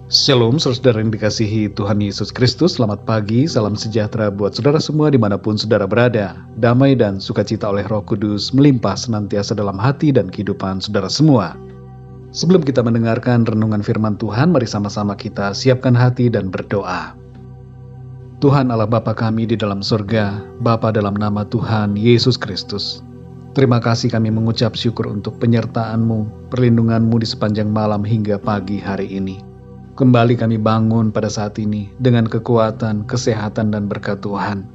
Shalom, saudara yang dikasihi Tuhan Yesus Kristus. Selamat pagi, salam sejahtera buat saudara semua dimanapun saudara berada. Damai dan sukacita oleh Roh Kudus melimpah senantiasa dalam hati dan kehidupan saudara semua. Sebelum kita mendengarkan renungan firman Tuhan, mari sama-sama kita siapkan hati dan berdoa. Tuhan Allah Bapa kami di dalam surga, Bapa dalam nama Tuhan Yesus Kristus. Terima kasih kami mengucap syukur untuk penyertaan-Mu, perlindungan-Mu di sepanjang malam hingga pagi hari ini. Kembali kami bangun pada saat ini dengan kekuatan, kesehatan, dan berkat Tuhan.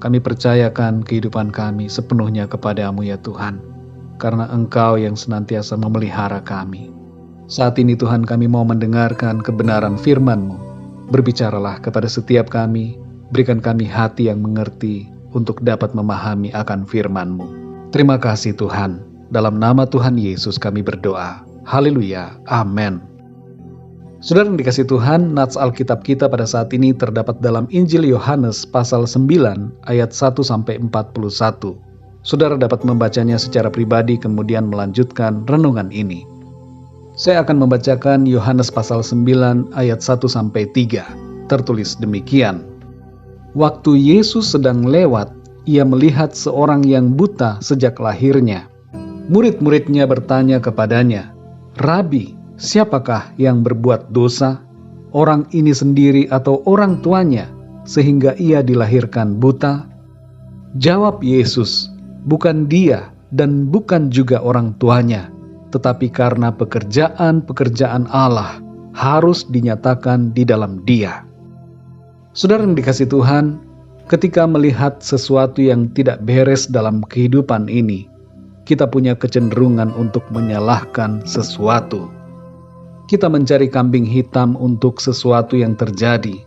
Kami percayakan kehidupan kami sepenuhnya kepada-Mu ya Tuhan, karena Engkau yang senantiasa memelihara kami. Saat ini Tuhan kami mau mendengarkan kebenaran firman-Mu. Berbicaralah kepada setiap kami, berikan kami hati yang mengerti untuk dapat memahami akan firman-Mu. Terima kasih Tuhan, dalam nama Tuhan Yesus kami berdoa. Haleluya, amin. Saudara yang dikasihi Tuhan, nats Alkitab kita pada saat ini terdapat dalam Injil Yohanes pasal 9 ayat 1-41. Saudara dapat membacanya secara pribadi kemudian melanjutkan renungan ini. Saya akan membacakan Yohanes pasal 9 ayat 1-3. Tertulis demikian. Waktu Yesus sedang lewat, ia melihat seorang yang buta sejak lahirnya. Murid-muridnya bertanya kepadanya, "Rabi, siapakah yang berbuat dosa, orang ini sendiri atau orang tuanya, sehingga ia dilahirkan buta?" Jawab Yesus, "Bukan dia dan bukan juga orang tuanya, tetapi karena pekerjaan-pekerjaan Allah harus dinyatakan di dalam dia." Saudara yang dikasihi Tuhan, ketika melihat sesuatu yang tidak beres dalam kehidupan ini, kita punya kecenderungan untuk menyalahkan sesuatu. Kita mencari kambing hitam untuk sesuatu yang terjadi,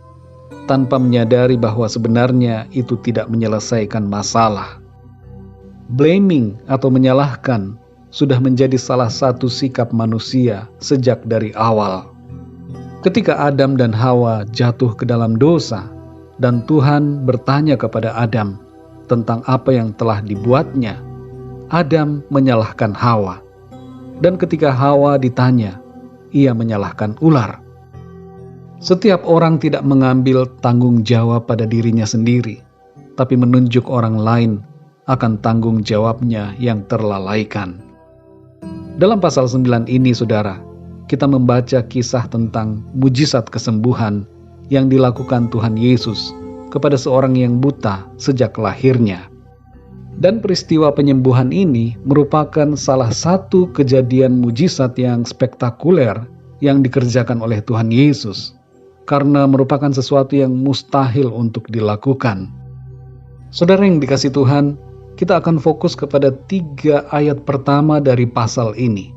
tanpa menyadari bahwa sebenarnya itu tidak menyelesaikan masalah. Blaming atau menyalahkan sudah menjadi salah satu sikap manusia sejak dari awal. Ketika Adam dan Hawa jatuh ke dalam dosa, dan Tuhan bertanya kepada Adam tentang apa yang telah dibuatnya, Adam menyalahkan Hawa. Dan ketika Hawa ditanya, ia menyalahkan ular. Setiap orang tidak mengambil tanggung jawab pada dirinya sendiri, tapi menunjuk orang lain akan tanggung jawabnya yang terlalaikan. Dalam pasal 9 ini, saudara, kita membaca kisah tentang mujizat kesembuhan yang dilakukan Tuhan Yesus kepada seorang yang buta sejak lahirnya. Dan peristiwa penyembuhan ini merupakan salah satu kejadian mujizat yang spektakuler yang dikerjakan oleh Tuhan Yesus, karena merupakan sesuatu yang mustahil untuk dilakukan. Saudara yang dikasihi Tuhan, kita akan fokus kepada 3 ayat pertama dari pasal ini.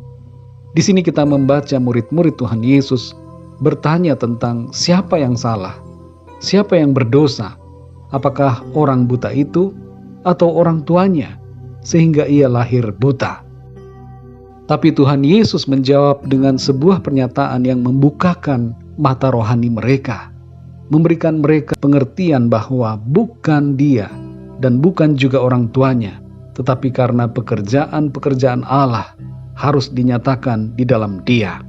Di sini kita membaca murid-murid Tuhan Yesus bertanya tentang siapa yang salah, siapa yang berdosa, apakah orang buta itu atau orang tuanya, sehingga ia lahir buta. Tapi Tuhan Yesus menjawab dengan sebuah pernyataan yang membukakan mata rohani mereka, memberikan mereka pengertian bahwa bukan dia dan bukan juga orang tuanya, tetapi karena pekerjaan-pekerjaan Allah harus dinyatakan di dalam dia.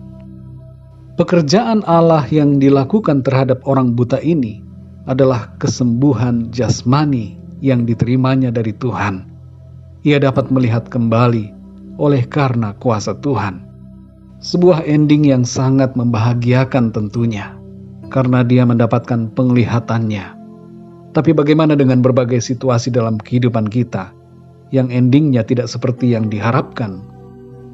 Pekerjaan Allah yang dilakukan terhadap orang buta ini adalah kesembuhan jasmani yang diterimanya dari Tuhan. Ia dapat melihat kembali oleh karena kuasa Tuhan. Sebuah ending yang sangat membahagiakan tentunya, karena dia mendapatkan penglihatannya. Tapi bagaimana dengan berbagai situasi dalam kehidupan kita, yang endingnya tidak seperti yang diharapkan?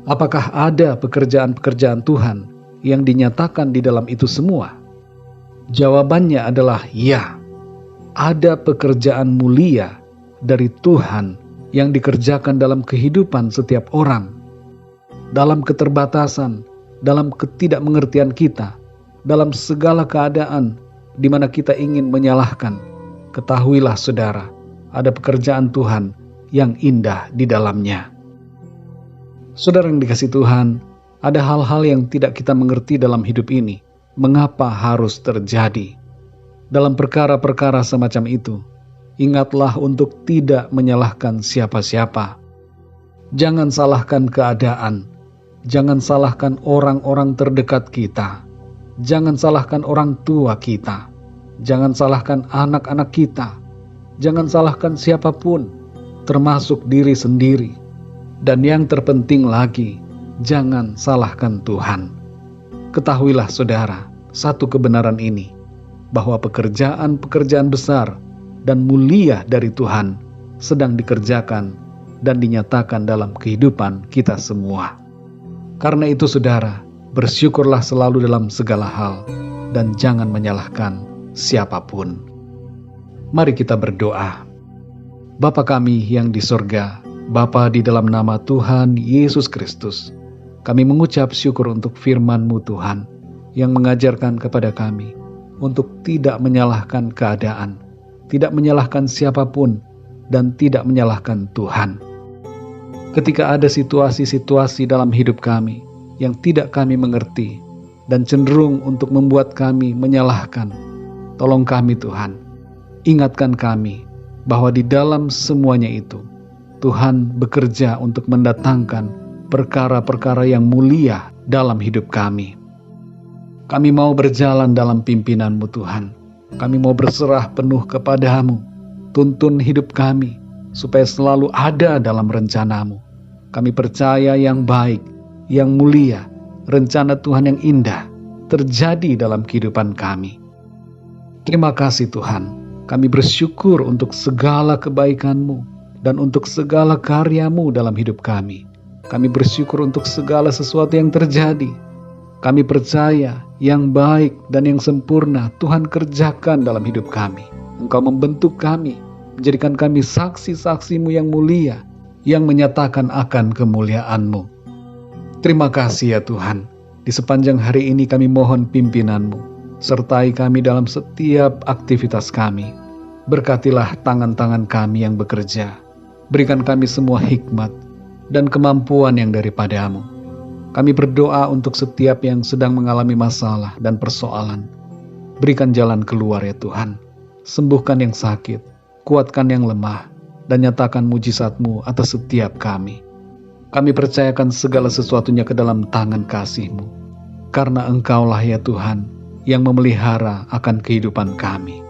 Apakah ada pekerjaan-pekerjaan Tuhan yang dinyatakan di dalam itu semua? Jawabannya adalah ya. Ada pekerjaan mulia dari Tuhan yang dikerjakan dalam kehidupan setiap orang. Dalam keterbatasan, dalam ketidakmengertian kita, dalam segala keadaan di mana kita ingin menyalahkan, ketahuilah saudara, ada pekerjaan Tuhan yang indah di dalamnya. Saudara yang dikasihi Tuhan, ada hal-hal yang tidak kita mengerti dalam hidup ini. Mengapa harus terjadi? Dalam perkara-perkara semacam itu, ingatlah untuk tidak menyalahkan siapa-siapa. Jangan salahkan keadaan, jangan salahkan orang-orang terdekat kita. Jangan salahkan orang tua kita. Jangan salahkan anak-anak kita. Jangan salahkan siapapun, termasuk diri sendiri. Dan yang terpenting lagi, jangan salahkan Tuhan. Ketahuilah saudara, satu kebenaran ini, bahwa pekerjaan-pekerjaan besar dan mulia dari Tuhan sedang dikerjakan dan dinyatakan dalam kehidupan kita semua. Karena itu saudara, bersyukurlah selalu dalam segala hal dan jangan menyalahkan siapapun. Mari kita berdoa. Bapa kami yang di sorga, Bapa di dalam nama Tuhan Yesus Kristus, kami mengucap syukur untuk firman-Mu Tuhan yang mengajarkan kepada kami untuk tidak menyalahkan keadaan, tidak menyalahkan siapapun, dan tidak menyalahkan Tuhan. Ketika ada situasi-situasi dalam hidup kami yang tidak kami mengerti dan cenderung untuk membuat kami menyalahkan, tolong kami Tuhan, ingatkan kami bahwa di dalam semuanya itu, Tuhan bekerja untuk mendatangkan perkara-perkara yang mulia dalam hidup kami. Kami mau berjalan dalam pimpinan-Mu Tuhan. Kami mau berserah penuh kepada-Mu. Tuntun hidup kami supaya selalu ada dalam rencana-Mu. Kami percaya yang baik, yang mulia, rencana Tuhan yang indah terjadi dalam kehidupan kami. Terima kasih Tuhan. Kami bersyukur untuk segala kebaikan-Mu dan untuk segala karya-Mu dalam hidup kami. Kami bersyukur untuk segala sesuatu yang terjadi. Kami percaya yang baik dan yang sempurna Tuhan kerjakan dalam hidup kami. Engkau membentuk kami, menjadikan kami saksi-saksi-Mu yang mulia, yang menyatakan akan kemuliaan-Mu. Terima kasih ya Tuhan. Di sepanjang hari ini kami mohon pimpinan-Mu. Sertai kami dalam setiap aktivitas kami. Berkatilah tangan-tangan kami yang bekerja. Berikan kami semua hikmat dan kemampuan yang daripada-Mu. Kami berdoa untuk setiap yang sedang mengalami masalah dan persoalan. Berikan jalan keluar ya Tuhan. Sembuhkan yang sakit, kuatkan yang lemah, dan nyatakan mujizat-Mu atas setiap kami. Kami percayakan segala sesuatunya ke dalam tangan kasih-Mu. Karena Engkaulah ya Tuhan, yang memelihara akan kehidupan kami.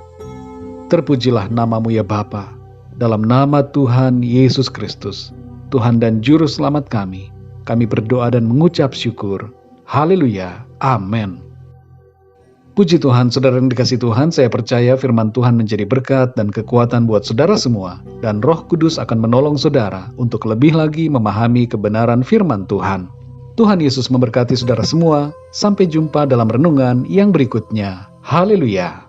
Terpujilah nama-Mu ya Bapa, dalam nama Tuhan Yesus Kristus, Tuhan dan Juru Selamat kami berdoa dan mengucap syukur. Haleluya, amin. Puji Tuhan, saudara yang dikasihi Tuhan, saya percaya firman Tuhan menjadi berkat dan kekuatan buat saudara semua, dan Roh Kudus akan menolong saudara untuk lebih lagi memahami kebenaran firman Tuhan. Tuhan Yesus memberkati saudara semua. Sampai jumpa dalam renungan yang berikutnya. Haleluya.